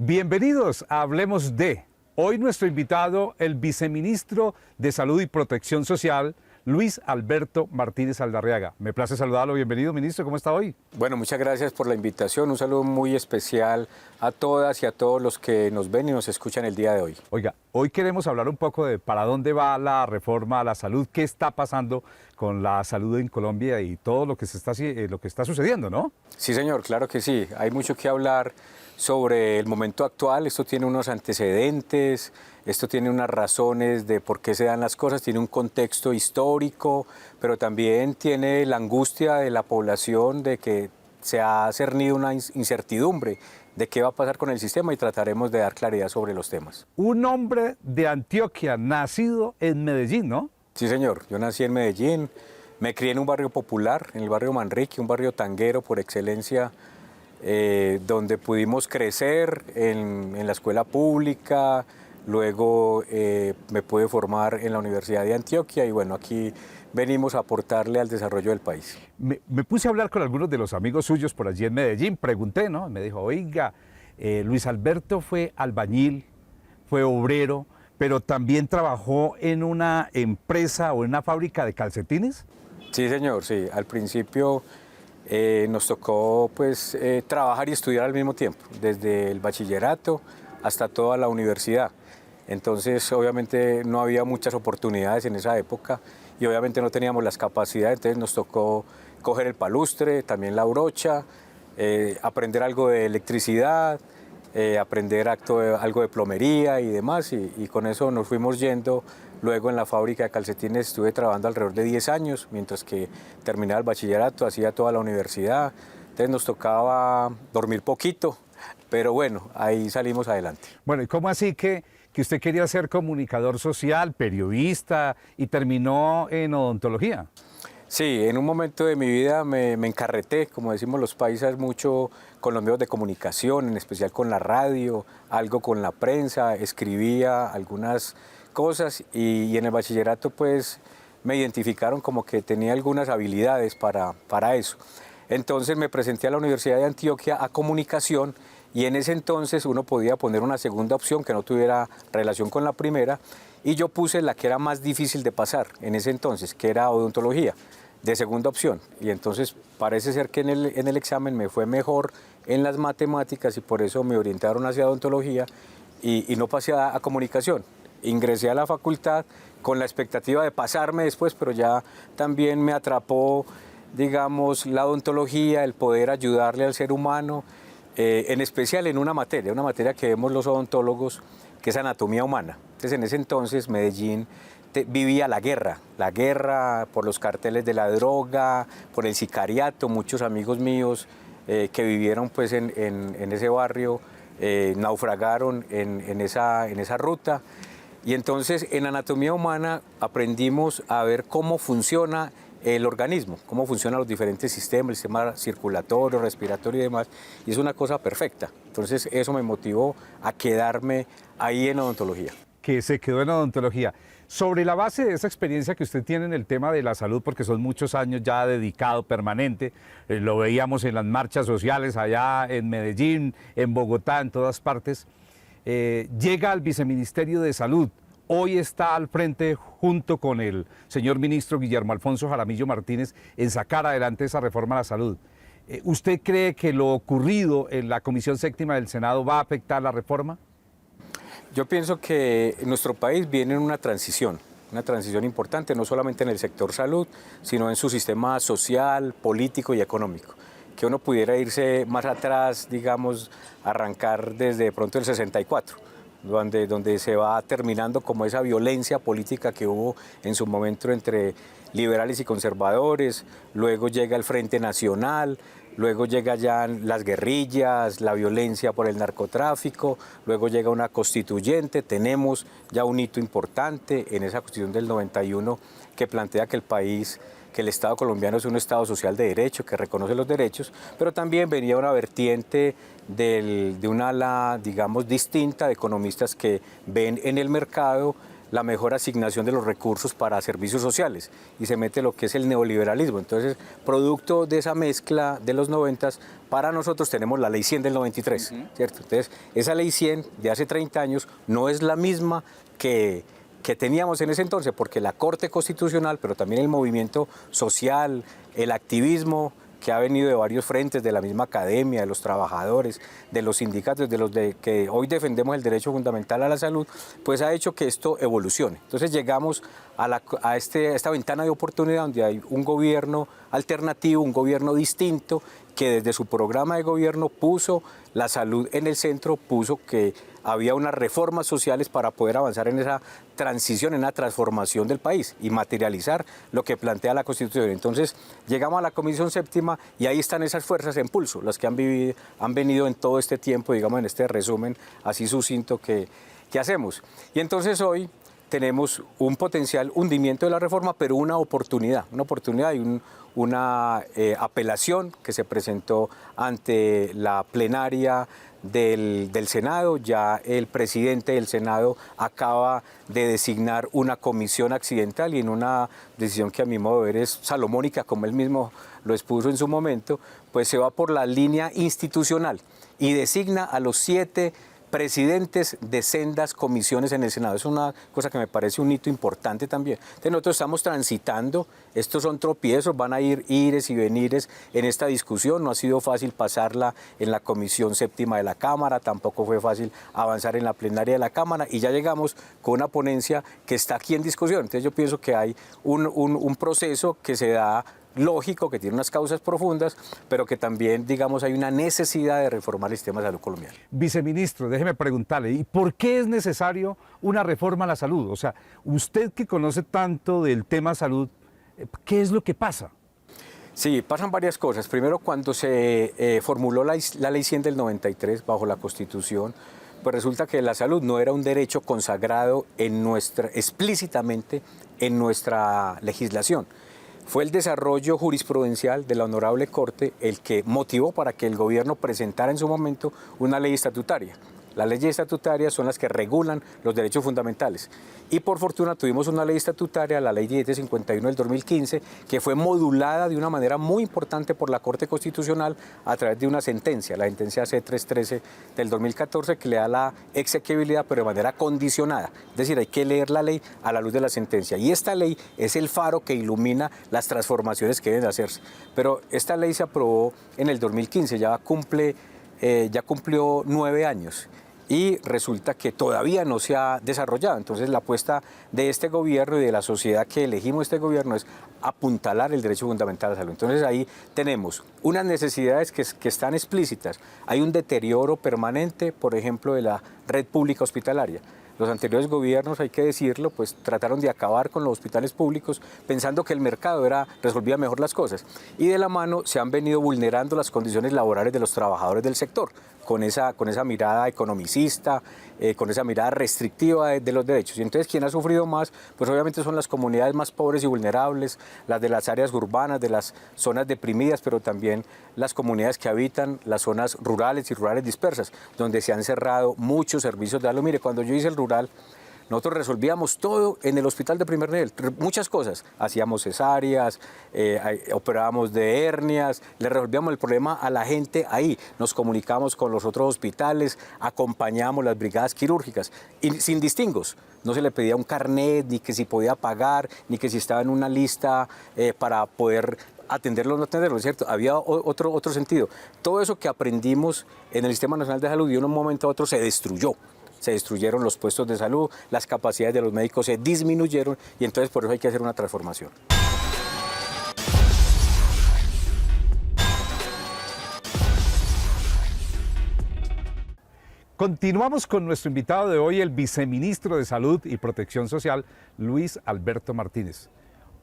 Bienvenidos a Hablemos de. Hoy nuestro invitado, el viceministro de Salud y Protección Social, Luis Alberto Martínez Aldarriaga. Me place saludarlo. Bienvenido, ministro. ¿Cómo está hoy? Bueno, muchas gracias por la invitación. Un saludo muy especial a todas y a todos los que nos ven y nos escuchan el día de hoy. Oiga, hoy queremos hablar un poco de para dónde va la reforma a la salud, qué está pasando con la salud en Colombia y todo lo que está sucediendo, ¿no? Sí, señor, claro que sí. Hay mucho que hablar sobre el momento actual. Esto tiene unos antecedentes, esto tiene unas razones de por qué se dan las cosas, tiene un contexto histórico, pero también tiene la angustia de la población de que se ha cernido una incertidumbre de qué va a pasar con el sistema y trataremos de dar claridad sobre los temas. Un hombre de Antioquia, nacido en Medellín, ¿no? Sí, señor. Yo nací en Medellín, me crié en un barrio popular, en el barrio Manrique, un barrio tanguero por excelencia, donde pudimos crecer en la escuela pública, luego me pude formar en la Universidad de Antioquia y bueno, aquí venimos a aportarle al desarrollo del país. Me puse a hablar con algunos de los amigos suyos por allí en Medellín, pregunté, ¿no? Me dijo, oiga, Luis Alberto fue albañil, fue obrero, pero también trabajó en una empresa o en una fábrica de calcetines. Sí, señor, sí. Al principio nos tocó pues trabajar y estudiar al mismo tiempo, desde el bachillerato hasta toda la universidad. Entonces, obviamente no había muchas oportunidades en esa época y obviamente no teníamos las capacidades, entonces nos tocó coger el palustre, también la brocha, aprender algo de electricidad, aprender algo de plomería y demás, y con eso nos fuimos yendo. Luego en la fábrica de calcetines estuve trabajando alrededor de 10 años, mientras que terminaba el bachillerato, hacía toda la universidad, entonces nos tocaba dormir poquito, pero bueno, ahí salimos adelante. Bueno, ¿y cómo así que usted quería ser comunicador social, periodista y terminó en odontología? Sí, en un momento de mi vida me encarreté, como decimos los paisas, mucho con los medios de comunicación, en especial con la radio, algo con la prensa, escribía algunas cosas y en el bachillerato pues me identificaron como que tenía algunas habilidades para eso. Entonces me presenté a la Universidad de Antioquia a comunicación y en ese entonces uno podía poner una segunda opción que no tuviera relación con la primera y yo puse la que era más difícil de pasar en ese entonces, que era odontología, de segunda opción. Y entonces parece ser que en el examen me fue mejor en las matemáticas y por eso me orientaron hacia odontología y no pasé a comunicación. Ingresé a la facultad con la expectativa de pasarme después, pero ya también me atrapó, digamos, la odontología, el poder ayudarle al ser humano, en especial en una materia que vemos los odontólogos, que es anatomía humana. Entonces, en ese entonces, Medellín vivía la guerra por los carteles de la droga, por el sicariato. Muchos amigos míos que vivieron pues, en ese barrio naufragaron en esa ruta. Y entonces, en anatomía humana aprendimos a ver cómo funciona el organismo, cómo funcionan los diferentes sistemas, el sistema circulatorio, respiratorio y demás, y es una cosa perfecta. Entonces eso me motivó a quedarme ahí en odontología. Que se quedó en odontología. Sobre la base de esa experiencia que usted tiene en el tema de la salud, porque son muchos años ya dedicado permanente, lo veíamos en las marchas sociales allá en Medellín, en Bogotá, en todas partes, llega al Viceministerio de Salud. Hoy está al frente, junto con el señor ministro Guillermo Alfonso Jaramillo Martínez, en sacar adelante esa reforma a la salud. ¿Usted cree que lo ocurrido en la Comisión Séptima del Senado va a afectar la reforma? Yo pienso que nuestro país viene en una transición importante, no solamente en el sector salud, sino en su sistema social, político y económico. Que uno pudiera irse más atrás, digamos, arrancar desde pronto el 64. Donde se va terminando como esa violencia política que hubo en su momento entre liberales y conservadores, luego llega el Frente Nacional, luego llega ya las guerrillas, la violencia por el narcotráfico, luego llega una constituyente, tenemos ya un hito importante en esa constitución del 91 que plantea que el Estado colombiano es un Estado social de derecho, que reconoce los derechos, pero también venía una vertiente de una ala, digamos, distinta de economistas que ven en el mercado la mejor asignación de los recursos para servicios sociales y se mete lo que es el neoliberalismo. Entonces, producto de esa mezcla de los 90, para nosotros tenemos la Ley 100 del 93, ¿cierto? Entonces, esa Ley 100 de hace 30 años no es la misma que teníamos en ese entonces, porque la Corte Constitucional, pero también el movimiento social, el activismo, que ha venido de varios frentes, de la misma academia, de los trabajadores, de los sindicatos, de los que hoy defendemos el derecho fundamental a la salud, pues ha hecho que esto evolucione. Entonces llegamos a esta ventana de oportunidad donde hay un gobierno alternativo, un gobierno distinto, que desde su programa de gobierno puso la salud en el centro, puso que había unas reformas sociales para poder avanzar en esa transición, en la transformación del país y materializar lo que plantea la Constitución. Entonces llegamos a la Comisión Séptima y ahí están esas fuerzas en pulso, las que han venido en todo este tiempo, digamos, en este resumen así sucinto que hacemos. Y entonces hoy tenemos un potencial hundimiento de la reforma, pero una oportunidad y una apelación que se presentó ante la plenaria del Senado. Ya el presidente del Senado acaba de designar una comisión accidental y en una decisión que a mi modo de ver es salomónica, como él mismo lo expuso en su momento, pues se va por la línea institucional y designa a los 7 presidentes de sendas comisiones en el Senado. Es una cosa que me parece un hito importante también. Entonces nosotros estamos transitando, estos son tropiezos, van a ir ires y venires en esta discusión. No ha sido fácil pasarla en la Comisión Séptima de la Cámara, tampoco fue fácil avanzar en la plenaria de la Cámara y ya llegamos con una ponencia que está aquí en discusión. Entonces yo pienso que hay un proceso que se da lógico, que tiene unas causas profundas, pero que también, digamos, hay una necesidad de reformar el sistema de salud colombiano. Viceministro, déjeme preguntarle, ¿y por qué es necesario una reforma a la salud? O sea, usted que conoce tanto del tema salud, ¿qué es lo que pasa? Sí, pasan varias cosas. Primero, cuando se formuló la Ley 100 del 93 bajo la Constitución, pues resulta que la salud no era un derecho consagrado explícitamente en nuestra legislación. Fue el desarrollo jurisprudencial de la Honorable Corte el que motivó para que el gobierno presentara en su momento una ley estatutaria. Las leyes estatutarias son las que regulan los derechos fundamentales. Y por fortuna tuvimos una ley estatutaria, la Ley 1751 del 2015, que fue modulada de una manera muy importante por la Corte Constitucional a través de una sentencia, la sentencia C-313 del 2014, que le da la exequibilidad, pero de manera condicionada. Es decir, hay que leer la ley a la luz de la sentencia. Y esta ley es el faro que ilumina las transformaciones que deben hacerse. Pero esta ley se aprobó en el 2015, ya cumplió 9 años. Y resulta que todavía no se ha desarrollado. Entonces la apuesta de este gobierno y de la sociedad que elegimos este gobierno es apuntalar el derecho fundamental a la salud. Entonces ahí tenemos unas necesidades que están explícitas. Hay un deterioro permanente, por ejemplo, de la red pública hospitalaria. Los anteriores gobiernos, hay que decirlo, pues trataron de acabar con los hospitales públicos pensando que el mercado resolvía mejor las cosas. Y de la mano se han venido vulnerando las condiciones laborales de los trabajadores del sector, con esa mirada economicista, con esa mirada restrictiva de los derechos. Y entonces, ¿quién ha sufrido más? Pues obviamente son las comunidades más pobres y vulnerables, las de las áreas urbanas, de las zonas deprimidas, pero también las comunidades que habitan las zonas rurales y rurales dispersas, donde se han cerrado muchos servicios de salud. Mire, cuando yo hice el rural, nosotros resolvíamos todo en el hospital de primer nivel, muchas cosas. Hacíamos cesáreas, operábamos de hernias, le resolvíamos el problema a la gente ahí. Nos comunicábamos con los otros hospitales, acompañábamos las brigadas quirúrgicas y sin distingos. No se le pedía un carnet, ni que si podía pagar, ni que si estaba en una lista para poder atenderlo o no atenderlo, ¿cierto? Había otro sentido. Todo eso que aprendimos en el Sistema Nacional de Salud y de un momento a otro se destruyó. Se destruyeron los puestos de salud, las capacidades de los médicos se disminuyeron y entonces por eso hay que hacer una transformación. Continuamos con nuestro invitado de hoy, el viceministro de Salud y Protección Social, Luis Alberto Martínez.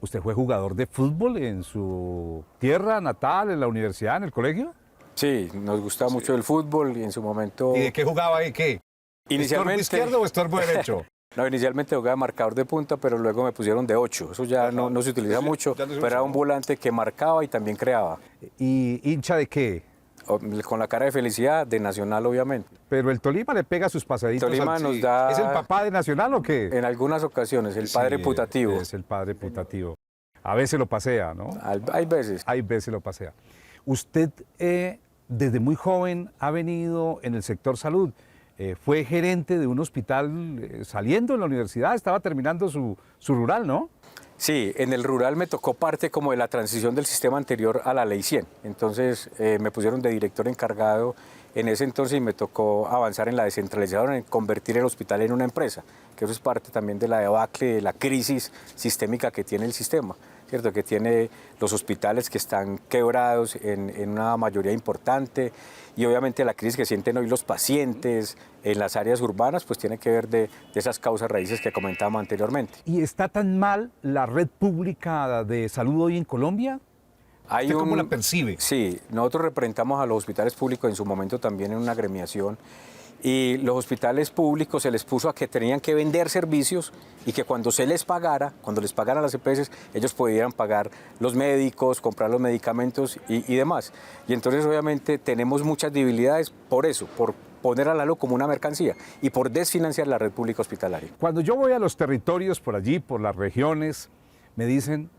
¿Usted fue jugador de fútbol en su tierra natal, en la universidad, en el colegio? Sí, nos gustaba mucho el fútbol y en su momento... ¿Y de qué jugaba ahí? ¿Qué? Inicialmente... ¿Estorbo izquierdo o estorbo derecho? No, inicialmente jugaba marcador de punta, pero luego me pusieron de 8. Eso ya no se utiliza mucho, pero era un volante que marcaba y también creaba. ¿Y hincha de qué? con la cara de felicidad de Nacional, obviamente. Pero el Tolima le pega sus pasaditos. Tolima nos da... ¿Es el papá de Nacional o qué? En algunas ocasiones, el padre Sí, putativo. Es el padre putativo. A veces lo pasea, ¿no? Hay veces. Hay veces lo pasea. Usted desde muy joven ha venido en el sector salud. Fue gerente de un hospital saliendo de la universidad, estaba terminando su rural, ¿no? Sí, en el rural me tocó parte como de la transición del sistema anterior a la Ley 100. Entonces me pusieron de director encargado en ese entonces y me tocó avanzar en la descentralización, en convertir el hospital en una empresa, que eso es parte también de la debacle, de la crisis sistémica que tiene el sistema, ¿cierto? Que tiene los hospitales que están quebrados en una mayoría importante y obviamente la crisis que sienten hoy los pacientes en las áreas urbanas, pues tiene que ver de esas causas raíces que comentábamos anteriormente. ¿Y está tan mal la red pública de salud hoy en Colombia? ¿Cómo la percibe? Sí, nosotros representamos a los hospitales públicos en su momento también en una agremiación y los hospitales públicos se les puso a que tenían que vender servicios y que cuando se les pagara, cuando les pagaran las EPS, ellos pudieran pagar los médicos, comprar los medicamentos y demás. Y entonces obviamente tenemos muchas debilidades por eso, por poner a la salud como una mercancía y por desfinanciar la red pública hospitalaria. Cuando yo voy a los territorios por allí, por las regiones, me dicen,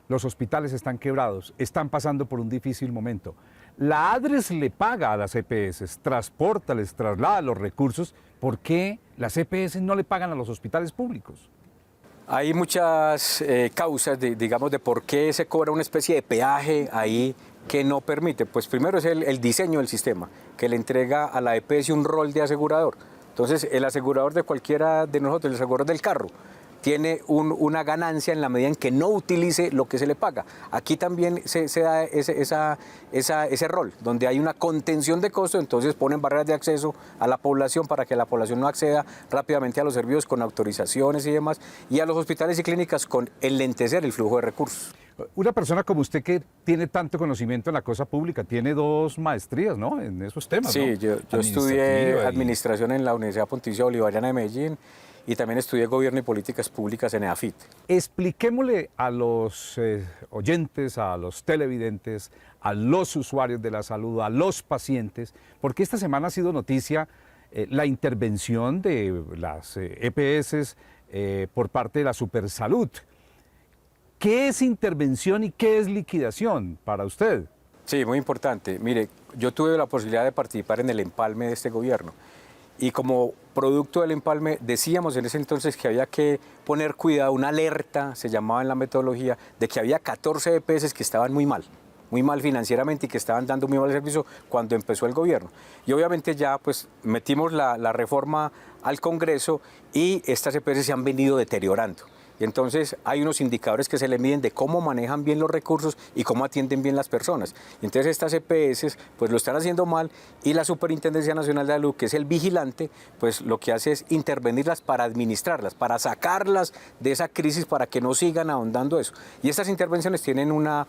los hospitales están quebrados, están pasando por un difícil momento. La ADRES le paga a las EPS, transporta, les traslada los recursos. ¿Por qué las EPS no le pagan a los hospitales públicos? Hay muchas causas, digamos, de por qué se cobra una especie de peaje ahí que no permite. Pues primero es el diseño del sistema, que le entrega a la EPS un rol de asegurador. Entonces, el asegurador de cualquiera de nosotros, el asegurador del carro, tiene una ganancia en la medida en que no utilice lo que se le paga. Aquí también se da ese rol, donde hay una contención de costos, entonces ponen barreras de acceso a la población para que la población no acceda rápidamente a los servicios con autorizaciones y demás, y a los hospitales y clínicas con enlentecer el flujo de recursos. Una persona como usted que tiene tanto conocimiento en la cosa pública, tiene 2 maestrías, ¿no? En esos temas, sí, ¿no? yo estudié administración en la Universidad Pontificia Bolivariana de Medellín, y también estudié Gobierno y Políticas Públicas en EAFIT. Expliquémosle a los oyentes, a los televidentes, a los usuarios de la salud, a los pacientes, porque esta semana ha sido noticia la intervención de las EPS por parte de la Supersalud. ¿Qué es intervención y qué es liquidación para usted? Sí, muy importante. Mire, yo tuve la posibilidad de participar en el empalme de este gobierno. Y como producto del empalme decíamos en ese entonces que había que poner cuidado, una alerta, se llamaba en la metodología, de que había 14 EPS que estaban muy mal financieramente y que estaban dando muy mal servicio cuando empezó el gobierno. Y obviamente ya pues metimos la reforma al Congreso y estas EPS se han venido deteriorando. Y entonces hay unos indicadores que se le miden de cómo manejan bien los recursos y cómo atienden bien las personas. Y entonces estas EPS pues lo están haciendo mal y la Superintendencia Nacional de Salud, que es el vigilante, pues lo que hace es intervenirlas para administrarlas, para sacarlas de esa crisis para que no sigan ahondando eso. Y estas intervenciones tienen una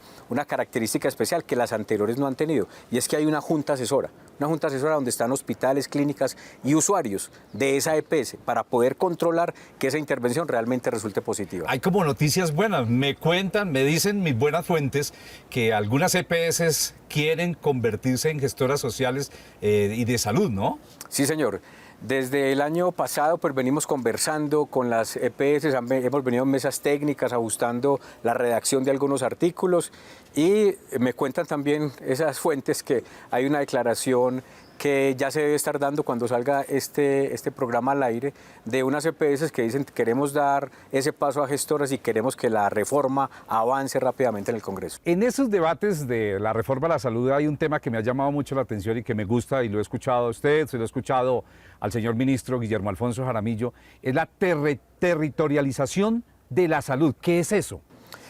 característica especial que las anteriores no han tenido, y es que hay una junta asesora donde están hospitales, clínicas y usuarios de esa EPS para poder controlar que esa intervención realmente resulte positiva. Hay como noticias buenas, me cuentan, me dicen mis buenas fuentes que algunas EPS quieren convertirse en gestoras sociales y de salud, ¿no? Sí, señor. Desde el año pasado pues venimos conversando con las EPS, hemos venido en mesas técnicas ajustando la redacción de algunos artículos y me cuentan también esas fuentes que hay una declaración que ya se debe estar dando cuando salga este programa al aire, de unas EPS que dicen que queremos dar ese paso a gestoras y queremos que la reforma avance rápidamente en el Congreso. En esos debates de la reforma a la salud hay un tema que me ha llamado mucho la atención y que me gusta, y lo he escuchado a usted, se lo he escuchado al señor ministro Guillermo Alfonso Jaramillo, es la territorialización de la salud. ¿Qué es eso?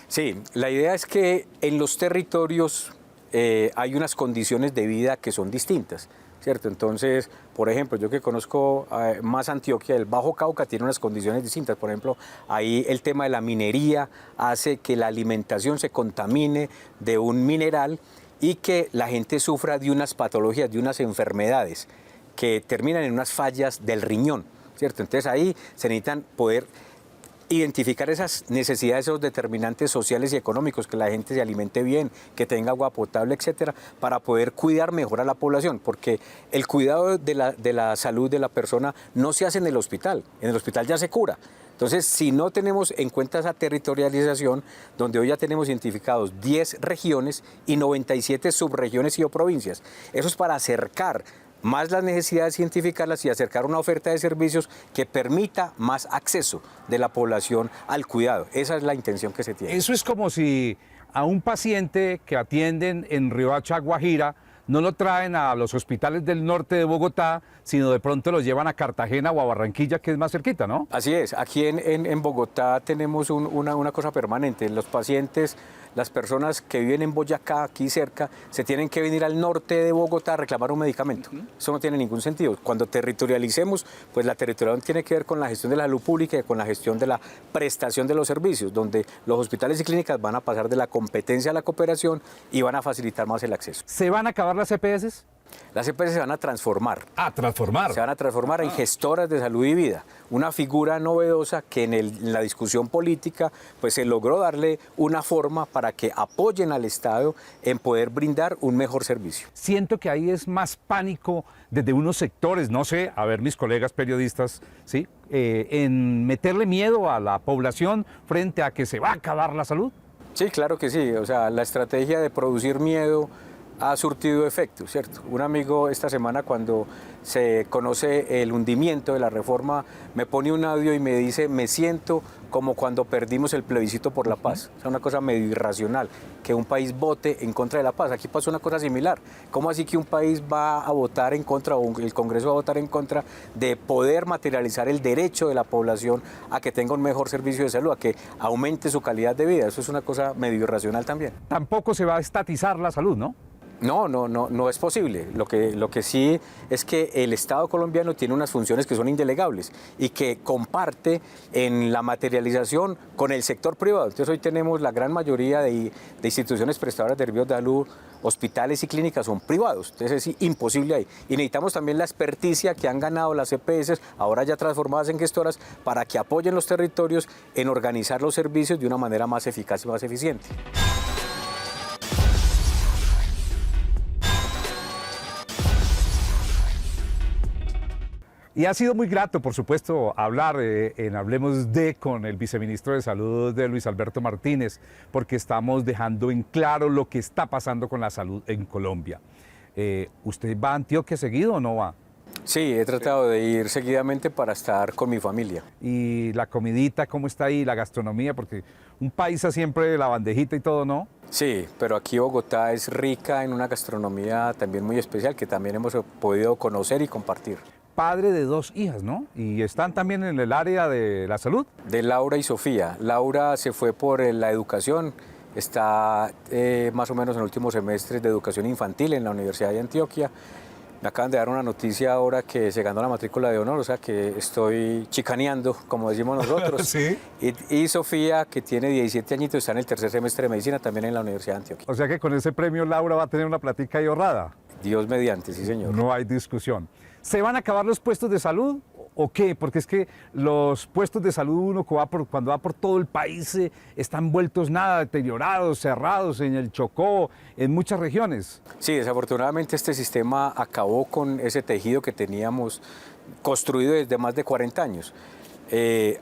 Sí, la idea es que en los territorios hay unas condiciones de vida que son distintas, ¿cierto? Entonces, por ejemplo, yo que conozco más Antioquia, el Bajo Cauca tiene unas condiciones distintas. Por ejemplo, ahí el tema de la minería hace que la alimentación se contamine de un mineral y que la gente sufra de unas patologías, de unas enfermedades que terminan en unas fallas del riñón, ¿cierto? Entonces ahí se necesitan poder identificar esas necesidades, esos determinantes sociales y económicos, que la gente se alimente bien, que tenga agua potable, etcétera, para poder cuidar mejor a la población, porque el cuidado de la salud de la persona no se hace en el hospital ya se cura. Entonces, si no tenemos en cuenta esa territorialización, donde hoy ya tenemos identificados 10 regiones y 97 subregiones y o provincias, eso es para acercar más las necesidades, identificarlas y acercar una oferta de servicios que permita más acceso de la población al cuidado. Esa es la intención que se tiene. Eso es como si a un paciente que atienden en Riohacha, Guajira, no lo traen a los hospitales del norte de Bogotá, sino de pronto lo llevan a Cartagena o a Barranquilla, que es más cerquita, ¿no? Así es. Aquí en Bogotá tenemos una cosa permanente. Los pacientes, las personas que viven en Boyacá, aquí cerca, se tienen que venir al norte de Bogotá a reclamar un medicamento. Eso no tiene ningún sentido. Cuando territorialicemos, pues la territorialización tiene que ver con la gestión de la salud pública y con la gestión de la prestación de los servicios, donde los hospitales y clínicas van a pasar de la competencia a la cooperación y van a facilitar más el acceso. ¿Se van a acabar las EPS? Las EPS se van a transformar. Ah, transformar. Se van a transformar en gestoras de salud y vida. Una figura novedosa que en la discusión política pues se logró darle una forma para que apoyen al Estado en poder brindar un mejor servicio. Siento que ahí es más pánico desde unos sectores, no sé, a ver mis colegas periodistas, ¿sí? En meterle miedo a la población frente a que se va a acabar la salud. Sí, claro que sí. O sea, la estrategia de producir miedo ha surtido efecto, ¿cierto? Un amigo esta semana, cuando se conoce el hundimiento de la reforma, me pone un audio y me dice: me siento como cuando perdimos el plebiscito por la paz. O sea, una cosa medio irracional, que un país vote en contra de la paz. Aquí pasó una cosa similar. ¿Cómo así que un país va a votar en contra, o el Congreso va a votar en contra de poder materializar el derecho de la población a que tenga un mejor servicio de salud, a que aumente su calidad de vida? Eso es una cosa medio irracional también. Tampoco se va a estatizar la salud, ¿no? No es posible. Lo que sí es que el Estado colombiano tiene unas funciones que son indelegables y que comparte en la materialización con el sector privado. Entonces hoy tenemos la gran mayoría de instituciones prestadoras de servicios de salud, hospitales y clínicas son privados. Entonces es imposible ahí. Y necesitamos también la experticia que han ganado las EPS, ahora ya transformadas en gestoras, para que apoyen los territorios en organizar los servicios de una manera más eficaz y más eficiente. Y ha sido muy grato, por supuesto, hablar en Hablemos de con el viceministro de Salud, de Luis Alberto Martínez, porque estamos dejando en claro lo que está pasando con la salud en Colombia. ¿Usted va a Antioquia seguido o no va? Sí, he tratado de ir seguidamente para estar con mi familia. ¿Y la comidita cómo está ahí, la gastronomía? Porque un paisa siempre la bandejita y todo, ¿no? Sí, pero aquí Bogotá es rica en una gastronomía también muy especial que también hemos podido conocer y compartir. Padre de 2 hijas, ¿no? ¿Y están también en el área de la salud? De Laura y Sofía. Laura se fue por la educación, está más o menos en el último semestre de educación infantil en la Universidad de Antioquia. Me acaban de dar una noticia ahora que se ganó la matrícula de honor, o sea que estoy chicaneando, como decimos nosotros. Sí. Y Sofía, que tiene 17 añitos, está en el tercer semestre de medicina también en la Universidad de Antioquia. O sea que con ese premio Laura va a tener una platica ahí ahorrada. Dios mediante, sí señor. No hay discusión. ¿Se van a acabar los puestos de salud o qué? Porque es que los puestos de salud uno cuando va por todo el país están vueltos nada, deteriorados, cerrados en el Chocó, en muchas regiones. Sí, desafortunadamente este sistema acabó con ese tejido que teníamos construido desde más de 40 años.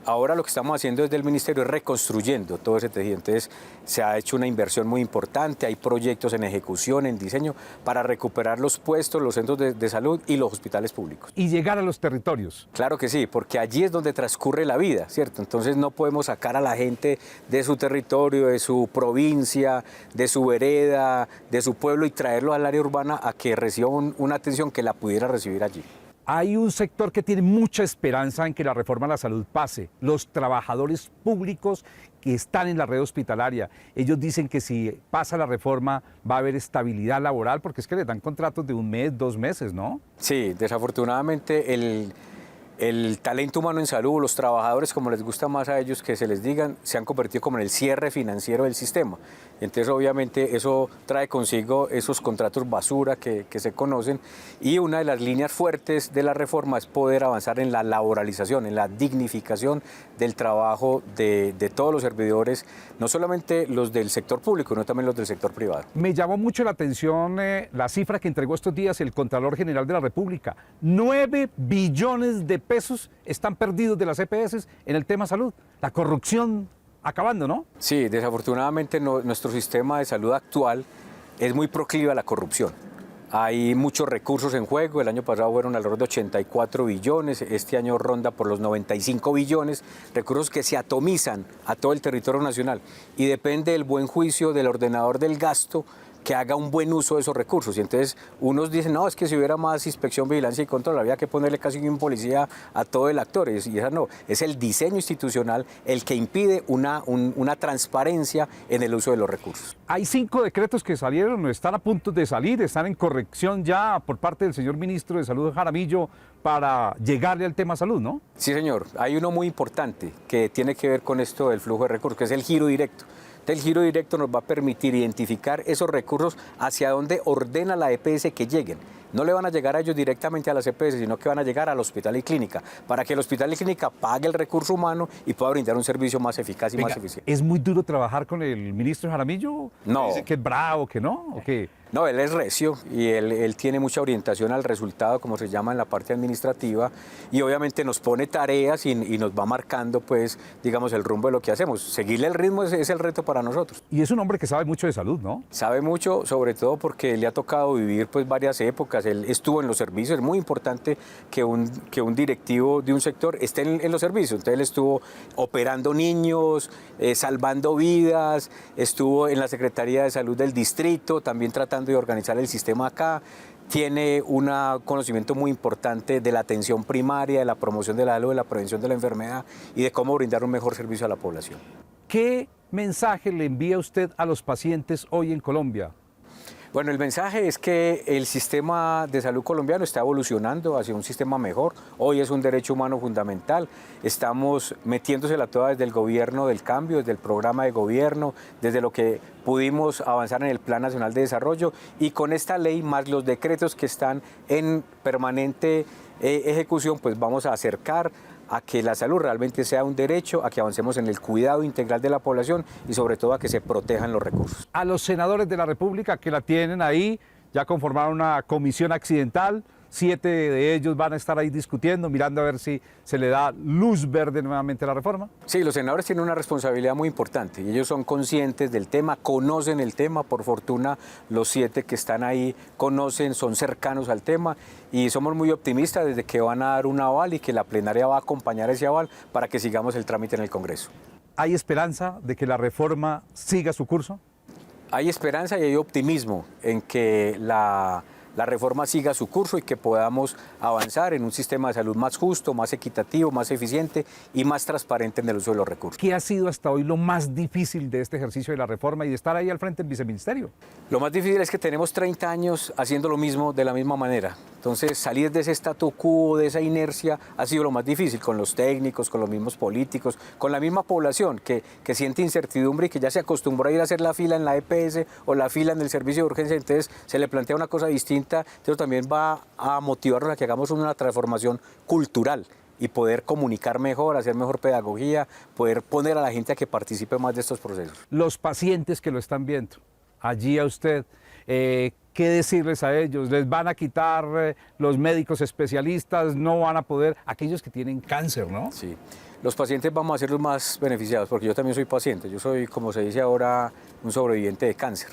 Ahora lo que estamos haciendo desde el Ministerio es reconstruyendo todo ese tejido. Entonces se ha hecho una inversión muy importante, hay proyectos en ejecución, en diseño, para recuperar los puestos, los centros de salud y los hospitales públicos. Y llegar a los territorios. Claro que sí, porque allí es donde transcurre la vida, ¿cierto? Entonces no podemos sacar a la gente de su territorio, de su provincia, de su vereda, de su pueblo y traerlo al área urbana a que reciba una atención que la pudiera recibir allí. Hay un sector que tiene mucha esperanza en que la reforma a la salud pase, los trabajadores públicos que están en la red hospitalaria. Ellos dicen que si pasa la reforma va a haber estabilidad laboral, porque es que les dan contratos de 1 mes, 2 meses, ¿no? Sí, desafortunadamente El talento humano en salud, los trabajadores, como les gusta más a ellos que se les digan, se han convertido como en el cierre financiero del sistema. Entonces, obviamente, eso trae consigo esos contratos basura que se conocen, y una de las líneas fuertes de la reforma es poder avanzar en la laboralización, en la dignificación del trabajo de todos los servidores, no solamente los del sector público, sino también los del sector privado. Me llamó mucho la atención la cifra que entregó estos días el Contralor General de la República. 9 billones de pesos están perdidos de las EPS en el tema salud. La corrupción acabando, ¿no? Sí, desafortunadamente nuestro sistema de salud actual es muy proclive a la corrupción. Hay muchos recursos en juego, el año pasado fueron alrededor de 84 billones, este año ronda por los 95 billones, recursos que se atomizan a todo el territorio nacional, y depende del buen juicio del ordenador del gasto que haga un buen uso de esos recursos. Y entonces unos dicen, no, es que si hubiera más inspección, vigilancia y control, habría que ponerle casi un policía a todo el actor. Y esa no, es el diseño institucional el que impide una transparencia en el uso de los recursos. Hay 5 decretos que salieron, están a punto de salir, están en corrección ya por parte del señor ministro de Salud, Jaramillo, para llegarle al tema salud, ¿no? Sí, señor. Hay uno muy importante que tiene que ver con esto del flujo de recursos, que es el giro directo. El giro directo nos va a permitir identificar esos recursos hacia dónde ordena la EPS que lleguen. No le van a llegar a ellos directamente a las EPS, sino que van a llegar al hospital y clínica, para que el hospital y clínica pague el recurso humano y pueda brindar un servicio más eficaz y más eficiente. ¿Es muy duro trabajar con el ministro Jaramillo? No. ¿Dice que es bravo, que no? ¿O qué? No, él es recio y él tiene mucha orientación al resultado, como se llama en la parte administrativa, y obviamente nos pone tareas y nos va marcando, pues, digamos, el rumbo de lo que hacemos. Seguirle el ritmo es el reto para nosotros. Y es un hombre que sabe mucho de salud, ¿no? Sabe mucho, sobre todo porque le ha tocado vivir, pues, varias épocas. Él estuvo en los servicios. Es muy importante que un directivo de un sector esté en los servicios. Entonces él estuvo operando niños, salvando vidas, estuvo en la Secretaría de Salud del distrito, también tratando de organizar el sistema acá. Tiene un conocimiento muy importante de la atención primaria, de la promoción de la salud, de la prevención de la enfermedad y de cómo brindar un mejor servicio a la población. ¿Qué mensaje le envía usted a los pacientes hoy en Colombia? Bueno, el mensaje es que el sistema de salud colombiano está evolucionando hacia un sistema mejor. Hoy es un derecho humano fundamental. Estamos metiéndosela toda desde el gobierno del cambio, desde el programa de gobierno, desde lo que pudimos avanzar en el Plan Nacional de Desarrollo, y con esta ley más los decretos que están en permanente ejecución, pues vamos a acercar a que la salud realmente sea un derecho, a que avancemos en el cuidado integral de la población y sobre todo a que se protejan los recursos. A los senadores de la República que la tienen ahí, ya conformaron una comisión accidental, 7 de ellos van a estar ahí discutiendo, mirando a ver si se le da luz verde nuevamente a la reforma. Sí, los senadores tienen una responsabilidad muy importante y ellos son conscientes del tema, conocen el tema. Por fortuna los 7 que están ahí conocen, son cercanos al tema, y somos muy optimistas desde que van a dar un aval y que la plenaria va a acompañar ese aval para que sigamos el trámite en el Congreso. ¿Hay esperanza de que la reforma siga su curso? Hay esperanza y hay optimismo en que la reforma siga su curso y que podamos avanzar en un sistema de salud más justo, más equitativo, más eficiente y más transparente en el uso de los recursos. ¿Qué ha sido hasta hoy lo más difícil de este ejercicio de la reforma y de estar ahí al frente del viceministerio? Lo más difícil es que tenemos 30 años haciendo lo mismo de la misma manera. Entonces, salir de ese statu quo, de esa inercia, ha sido lo más difícil, con los técnicos, con los mismos políticos, con la misma población que siente incertidumbre y que ya se acostumbró a ir a hacer la fila en la EPS o la fila en el servicio de urgencia. Entonces, se le plantea una cosa distinta. Entonces, también va a motivarnos a que hagamos una transformación cultural y poder comunicar mejor, hacer mejor pedagogía, poder poner a la gente a que participe más de estos procesos. Los pacientes que lo están viendo, allí a usted, ¿qué decirles a ellos? ¿Les van a quitar los médicos especialistas? ¿No van a poder? Aquellos que tienen cáncer, ¿no? Sí. Los pacientes vamos a ser los más beneficiados, porque yo también soy paciente. Yo soy, como se dice ahora, un sobreviviente de cáncer.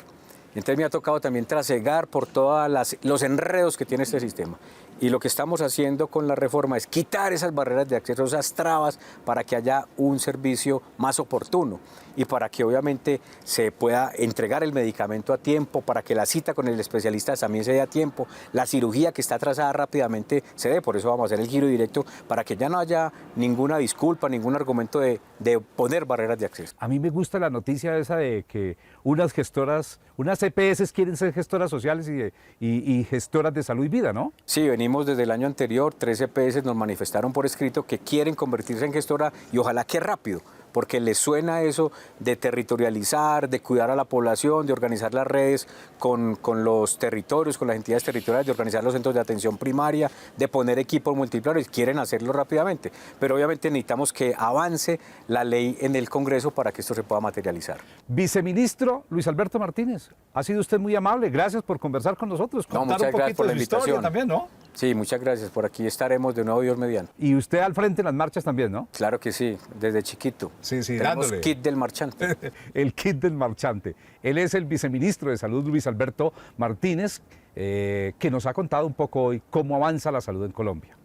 Entonces me ha tocado también trasegar por todos los enredos que tiene este sistema. Y lo que estamos haciendo con la reforma es quitar esas barreras de acceso, esas trabas, para que haya un servicio más oportuno y para que obviamente se pueda entregar el medicamento a tiempo, para que la cita con el especialista también se dé a tiempo, la cirugía que está atrasada rápidamente se dé. Por eso vamos a hacer el giro directo, para que ya no haya ninguna disculpa, ningún argumento de poner barreras de acceso. A mí me gusta la noticia esa de que unas gestoras, unas EPS quieren ser gestoras sociales y gestoras de salud y vida, ¿no? Sí, venía venimos desde el año anterior, 3 EPS nos manifestaron por escrito que quieren convertirse en gestora y ojalá que rápido, porque les suena eso de territorializar, de cuidar a la población, de organizar las redes con los territorios, con las entidades territoriales, de organizar los centros de atención primaria, de poner equipos multiplicadores, quieren hacerlo rápidamente, pero obviamente necesitamos que avance la ley en el Congreso para que esto se pueda materializar. Viceministro Luis Alberto Martínez, ha sido usted muy amable, gracias por conversar con nosotros, contar muchas un gracias poquito por la de su historia invitación. también, ¿no? Sí, muchas gracias, por aquí estaremos de nuevo Dios mediante. Y usted al frente en las marchas también, ¿no? Claro que sí, desde chiquito. Sí, Tenemos dándole. kit del marchante. El kit del marchante. Él es el viceministro de Salud, Luis Alberto Martínez, que nos ha contado un poco hoy cómo avanza la salud en Colombia.